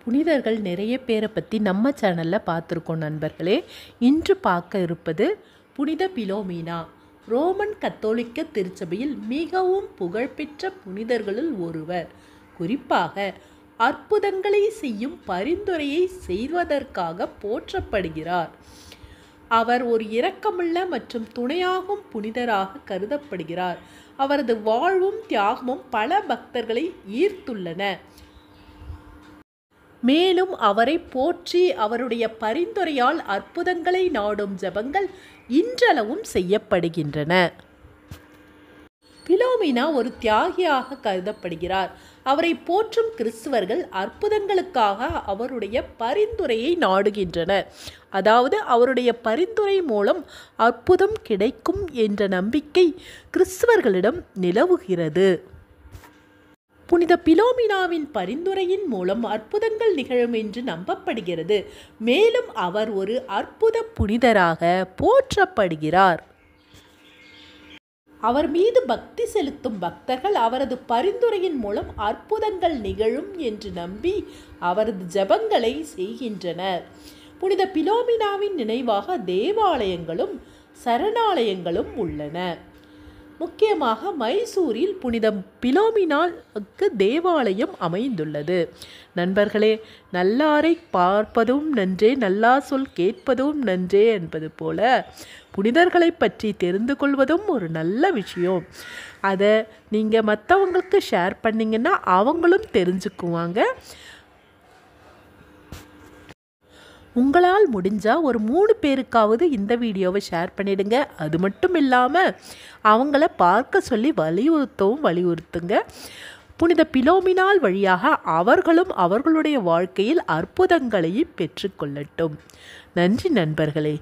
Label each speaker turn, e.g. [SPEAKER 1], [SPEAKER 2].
[SPEAKER 1] புனிதர்கள் நிறைய பேரை பற்றி நம்ம சேனலில் பார்த்துருக்கோம் நண்பர்களே. இன்று பார்க்க இருப்பது புனித பிலோமினா. ரோமன் கத்தோலிக்க திருச்சபையில் மிகவும் புகழ்பெற்ற புனிதர்களுள் ஒருவர். குறிப்பாக அற்புதங்களை செய்யும் பரிந்துரையை செய்வதற்காக போற்றப்படுகிறார். அவர் ஒரு இரக்கமுள்ள மற்றும் துணையாகும் புனிதராக கருதப்படுகிறார். அவரது வாழ்வும் தியாகமும் பல பக்தர்களை ஈர்த்துள்ளன. மேலும் அவரை போற்றி அவருடைய பரிந்துரையால் அற்புதங்களை நாடும் ஜெபங்கள் இன்றளவும் செய்யப்படுகின்றன. பிலோமினா ஒரு தியாகியாக கருதப்படுகிறார். அவரை போற்றும் கிறிஸ்தவர்கள் அற்புதங்களுக்காக அவருடைய பரிந்துரையை நாடுகின்றனர். அதாவது அவருடைய பரிந்துரை மூலம் அற்புதம் கிடைக்கும் என்ற நம்பிக்கை கிறிஸ்தவர்களிடம் நிலவுகிறது. புனித பிலோமினாவின் பரிந்துரையின் மூலம் அற்புதங்கள் நிகழும் என்று நம்பப்படுகிறது. மேலும் அவர் ஒரு அற்புத புனிதராக போற்றப்படுகிறார். அவர் மீது பக்தி செலுத்தும் பக்தர்கள் அவரது பரிந்துரையின் மூலம் அற்புதங்கள் நிகழும் என்று நம்பி அவரது ஜெபங்களை செய்கின்றனர். புனித பிலோமினாவின் நினைவாக தேவாலயங்களும் சரணாலயங்களும் உள்ளன. முக்கியமாக மைசூரில் புனித பிலோமினாவுக்கு தேவாலயம் அமைந்துள்ளது. நண்பர்களே, நல்லாரை பார்ப்பதும் நன்றே, நல்லா சொல் கேட்பதும் நன்றே என்பது போல புனிதர்களை பற்றி தெரிந்து கொள்வதும் ஒரு நல்ல விஷயம். அதை நீங்கள் மற்றவங்களுக்கு ஷேர் பண்ணிங்கன்னா அவங்களும் தெரிஞ்சுக்குவாங்க. உங்களால் முடிஞ்சால் ஒரு 3 பேருக்காவது இந்த வீடியோவை ஷேர் பண்ணிடுங்க. அது மட்டும் இல்லாமல் அவங்கள பார்க்க சொல்லி வலியுறுத்துங்க. புனித பிலோமினால் வழியாக அவர்களும் அவர்களுடைய வாழ்க்கையில் அற்புதங்களையும் பெற்றுக்கொள்ளட்டும். நன்றி நண்பர்களே.